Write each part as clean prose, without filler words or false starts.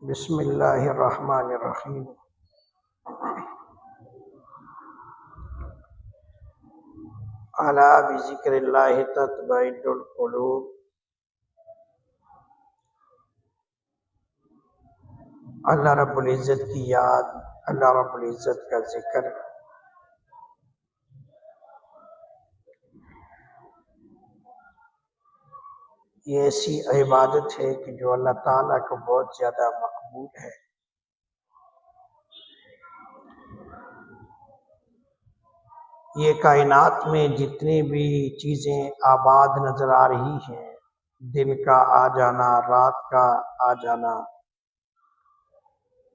بسم اللہ الرحمن الرحیم۔ الا بذکر اللہ تطمئن القلوب۔ اللہ رب العزت کی یاد، اللہ رب العزت کا ذکر یہ ایسی عبادت ہے کہ جو اللہ تعالیٰ کو بہت زیادہ مقبول ہے۔ یہ کائنات میں جتنی بھی چیزیں آباد نظر آ رہی ہیں، دن کا آ جانا، رات کا آ جانا،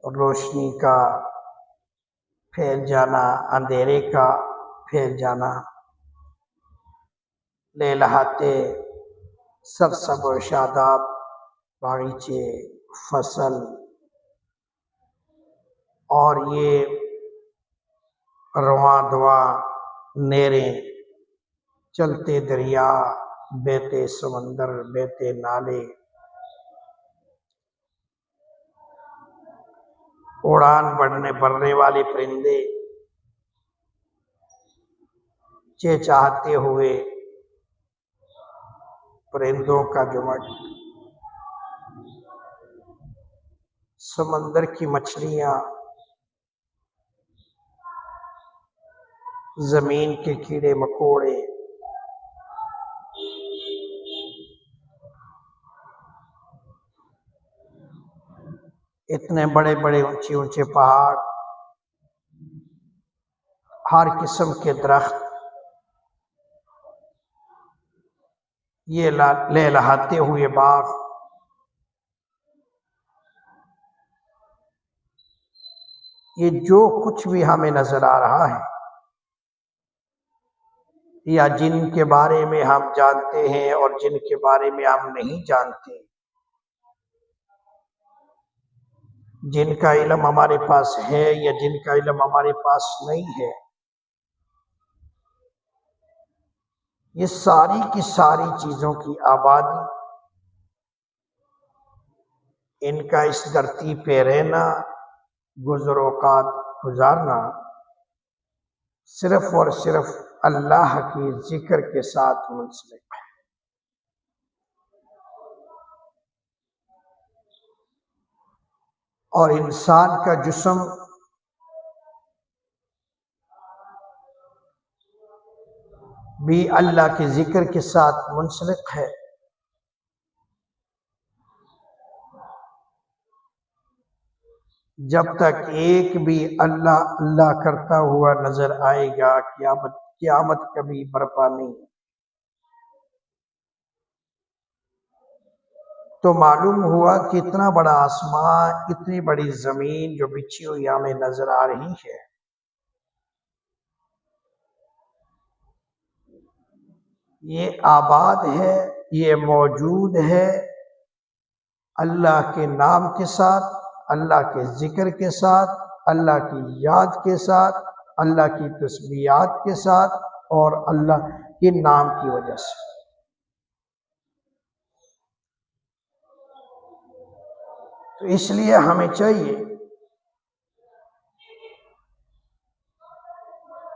روشنی کا پھیل جانا، اندھیرے کا پھیل جانا، لہلہاتے سرسبز و شاداب باغیچے، فصل، اور یہ رواں دواں نہریں، چلتے دریا، بہتے سمندر، بہتے نالے، اڑان بھرنے والے پرندے، چہچہاتے ہوئے پرندوں کا جھنڈ، سمندر کی مچھلیاں، زمین کے کیڑے مکوڑے، اتنے بڑے بڑے اونچے اونچے پہاڑ، ہر قسم کے درخت، یہ لہلہاتے ہوئے باغ، یہ جو کچھ بھی ہمیں نظر آ رہا ہے یا جن کے بارے میں ہم جانتے ہیں اور جن کے بارے میں ہم نہیں جانتے، جن کا علم ہمارے پاس ہے یا جن کا علم ہمارے پاس نہیں ہے، یہ ساری کی ساری چیزوں کی آبادی، ان کا اس دھرتی پہ رہنا، گزر اوقات گزارنا، صرف اور صرف اللہ کی ذکر کے ساتھ منسلک ہے۔ اور انسان کا جسم بھی اللہ کے ذکر کے ساتھ منسلک ہے۔ جب تک ایک بھی اللہ اللہ کرتا ہوا نظر آئے گا، قیامت کبھی برپا نہیں۔ تو معلوم ہوا کہ اتنا بڑا آسمان، اتنی بڑی زمین جو بچھی ہوئی ہمیں نظر آ رہی ہے، یہ آباد ہے، یہ موجود ہے اللہ کے نام کے ساتھ، اللہ کے ذکر کے ساتھ، اللہ کی یاد کے ساتھ، اللہ کی تسبیحات کے ساتھ، اور اللہ کے نام کی وجہ سے۔ تو اس لیے ہمیں چاہیے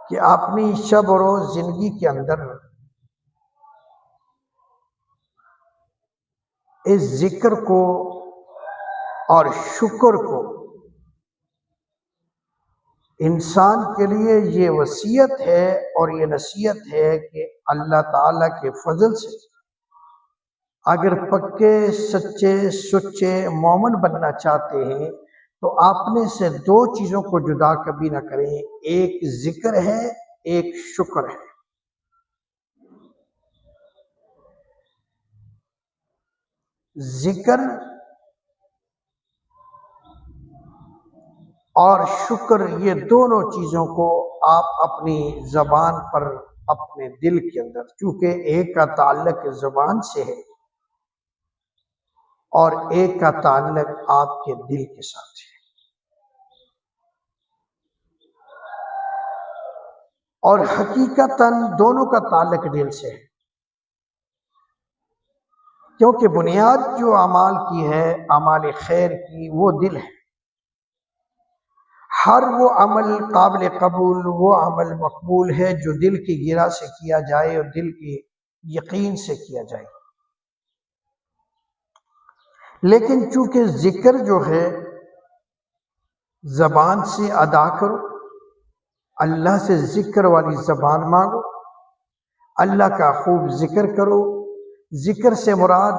کہ اپنی شب و روز زندگی کے اندر اس ذکر کو اور شکر کو، انسان کے لیے یہ وصیت ہے اور یہ نصیحت ہے کہ اللہ تعالیٰ کے فضل سے اگر پکے سچے مومن بننا چاہتے ہیں تو اپنے سے دو چیزوں کو جدا کبھی نہ کریں، ایک ذکر ہے، ایک شکر ہے۔ ذکر اور شکر، یہ دونوں چیزوں کو آپ اپنی زبان پر، اپنے دل کے اندر، چونکہ ایک کا تعلق زبان سے ہے اور ایک کا تعلق آپ کے دل کے ساتھ ہے، اور حقیقتاً دونوں کا تعلق دل سے ہے۔ کیونکہ بنیاد جو اعمال کی ہے، اعمال خیر کی، وہ دل ہے۔ ہر وہ عمل قابل قبول، وہ عمل مقبول ہے جو دل کی گرہ سے کیا جائے اور دل کی یقین سے کیا جائے۔ لیکن چونکہ ذکر جو ہے زبان سے ادا کرو، اللہ سے ذکر والی زبان مانگو، اللہ کا خوب ذکر کرو۔ ذکر سے مراد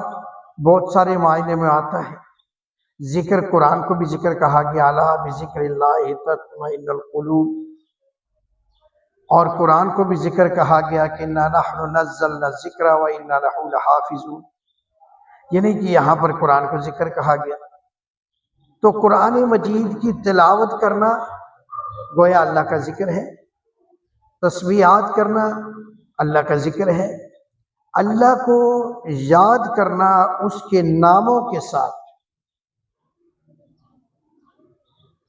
بہت سارے معنی میں آتا ہے۔ ذکر قرآن کو بھی ذکر کہا گیا، الا بذکر اللہ تطمئن القلوب، اور قرآن کو بھی ذکر کہا گیا کہ انا نحن نزلنا الذکر وانا لہ لحافظون، یعنی کہ یہاں پر قرآن کو ذکر کہا گیا۔ تو قرآن مجید کی تلاوت کرنا گویا اللہ کا ذکر ہے، تسبیحات کرنا اللہ کا ذکر ہے، اللہ کو یاد کرنا اس کے ناموں کے ساتھ،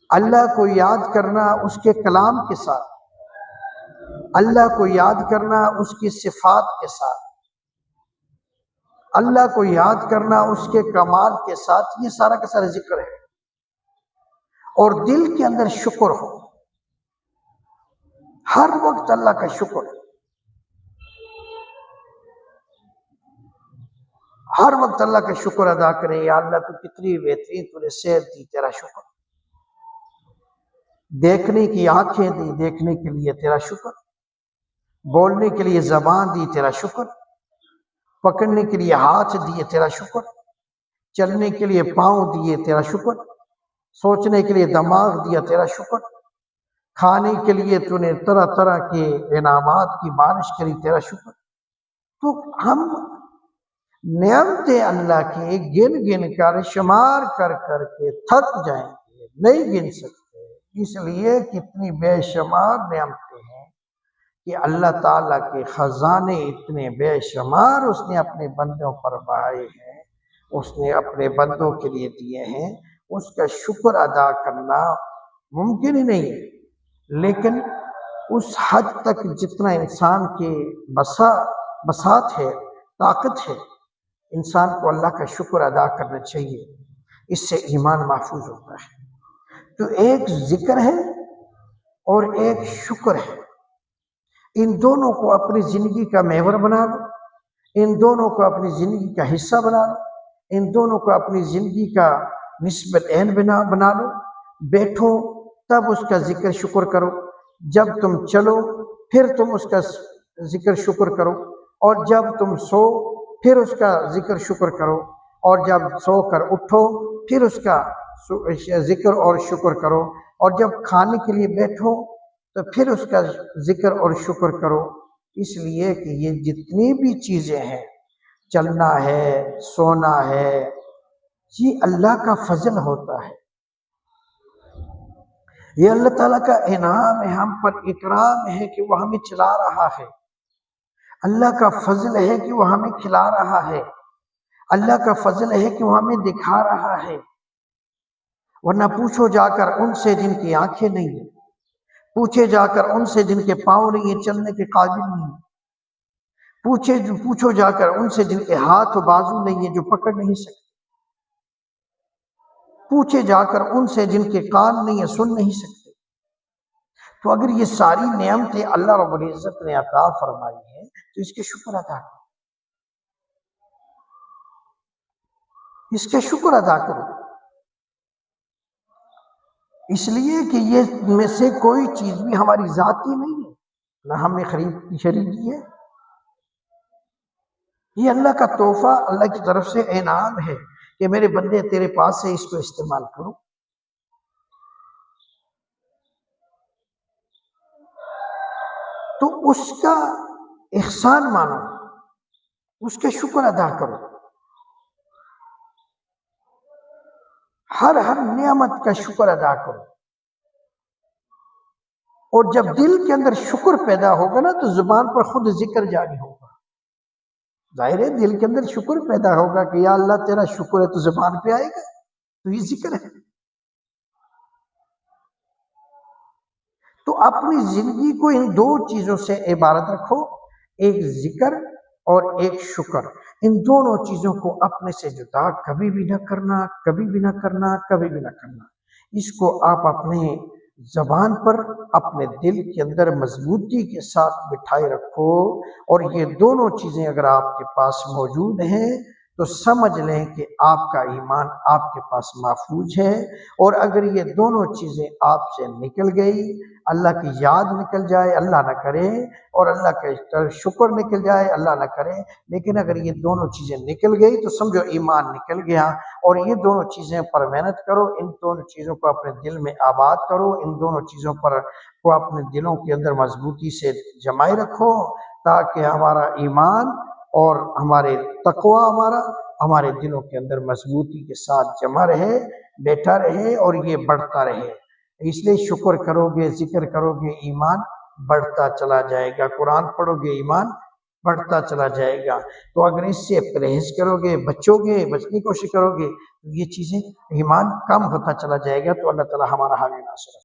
اللہ کو یاد کرنا اس کے کلام کے ساتھ، اللہ کو یاد کرنا اس کی صفات کے ساتھ، اللہ کو یاد کرنا اس کے کمال کے ساتھ، یہ سارا کا سارا ذکر ہے۔ اور دل کے اندر شکر ہو، ہر وقت اللہ کا شکر، ہر وقت اللہ کا شکر ادا کریں، یا اللہ تو کتنی بہترین تو نے صحت دی، تیرا شکر، دیکھنے کی آنکھیں دی، دیکھنے کے لیے تیرا شکر، بولنے کے لیے زبان دی، تیرا شکر، پکڑنے کے لیے ہاتھ دیے، تیرا شکر، چلنے کے لیے پاؤں دیے، تیرا شکر، سوچنے کے لیے دماغ دیا، تیرا شکر، کھانے کے لیے تو نے طرح طرح کے انعامات کی بارش کری، تیرا شکر۔ تو ہم نعمتیں اللہ کے گن گن کر، شمار کر کر کے تھک جائیں گے، نہیں گن سکتے، اس لیے کتنی بے شمار نعمتیں ہیں کہ اللہ تعالیٰ کے خزانے اتنے بے شمار اس نے اپنے بندوں پر بہائے ہیں، اس نے اپنے بندوں کے لیے دیے ہیں، اس کا شکر ادا کرنا ممکن ہی نہیں ہے۔ لیکن اس حد تک جتنا انسان کے بساط ہے، طاقت ہے، انسان کو اللہ کا شکر ادا کرنا چاہیے، اس سے ایمان محفوظ ہوتا ہے۔ تو ایک ذکر ہے اور ایک شکر ہے، ان دونوں کو اپنی زندگی کا محور بنا لو، ان دونوں کو اپنی زندگی کا حصہ بنا لو، ان دونوں کو اپنی زندگی کا نصب العین بنا لو۔ بیٹھو تب اس کا ذکر شکر کرو، جب تم چلو پھر تم اس کا ذکر شکر کرو، اور جب تم سو پھر اس کا ذکر شکر کرو، اور جب سو کر اٹھو پھر اس کا ذکر اور شکر کرو، اور جب کھانے کے لیے بیٹھو تو پھر اس کا ذکر اور شکر کرو۔ اس لیے کہ یہ جتنی بھی چیزیں ہیں، چلنا ہے، سونا ہے، یہ اللہ کا فضل ہوتا ہے، یہ اللہ تعالیٰ کا انعام ہے، ہم پر اکرام ہے کہ وہ ہمیں چلا رہا ہے، اللہ کا فضل ہے کہ وہ ہمیں کھلا رہا ہے، اللہ کا فضل ہے کہ وہ ہمیں دکھا رہا ہے۔ ورنہ پوچھو جا کر ان سے جن کی آنکھیں نہیں ہیں، پوچھے جا کر ان سے جن کے پاؤں نہیں ہیں، چلنے کے قابل نہیں ہیں، پوچھو جا کر ان سے جن کے ہاتھ و بازو نہیں ہیں، جو پکڑ نہیں سکتے، پوچھے جا کر ان سے جن کے کان نہیں ہیں، سن نہیں سکتے۔ تو اگر یہ ساری نعمتیں اللہ رب العزت نے عطا فرمائی ہیں تو اس کے شکر ادا کرو، اس کے شکر ادا کرو، اس لیے کہ یہ میں سے کوئی چیز بھی ہماری ذاتی نہیں ہے، نہ ہم نے خریدی ہے، یہ اللہ کا تحفہ، اللہ کی طرف سے انعام ہے کہ میرے بندے تیرے پاس سے اس کو استعمال کرو۔ تو اس کا احسان مانو، اس کے شکر ادا کرو، ہر نعمت کا شکر ادا کرو۔ اور جب دل کے اندر شکر پیدا ہوگا نا تو زبان پر خود ذکر جاری ہوگا، ظاہر ہے دل کے اندر شکر پیدا ہوگا کہ یا اللہ تیرا شکر ہے، تو زبان پہ آئے گا، تو یہ ذکر ہے۔ تو اپنی زندگی کو ان دو چیزوں سے عبارت رکھو، ایک ذکر اور ایک شکر، ان دونوں چیزوں کو اپنے سے جدا کبھی بھی نہ کرنا، کبھی بھی نہ کرنا، کبھی بھی نہ کرنا۔ اس کو آپ اپنے زبان پر، اپنے دل کے اندر مضبوطی کے ساتھ بٹھائے رکھو، اور یہ دونوں چیزیں اگر آپ کے پاس موجود ہیں تو سمجھ لیں کہ آپ کا ایمان آپ کے پاس محفوظ ہے۔ اور اگر یہ دونوں چیزیں آپ سے نکل گئی، اللہ کی یاد نکل جائے، اللہ نہ کرے، اور اللہ کا شکر نکل جائے، اللہ نہ کرے، لیکن اگر یہ دونوں چیزیں نکل گئی تو سمجھو ایمان نکل گیا۔ اور یہ دونوں چیزیں پر محنت کرو، ان دونوں چیزوں کو اپنے دل میں آباد کرو، ان دونوں چیزوں پر کو اپنے دلوں کے اندر مضبوطی سے جمائے رکھو، تاکہ ہمارا ایمان اور ہمارے تقوی ہمارے دلوں کے اندر مضبوطی کے ساتھ جمع رہے، بیٹھا رہے، اور یہ بڑھتا رہے۔ اس لیے شکر کرو گے، ذکر کرو گے، ایمان بڑھتا چلا جائے گا، قرآن پڑھو گے، ایمان بڑھتا چلا جائے گا۔ تو اگر اس سے پرہیز کرو گے، بچو گے، بچنے کی کوشش کرو گے، تو یہ چیزیں ایمان کم ہوتا چلا جائے گا۔ تو اللہ تعالی ہمارا حال ناصر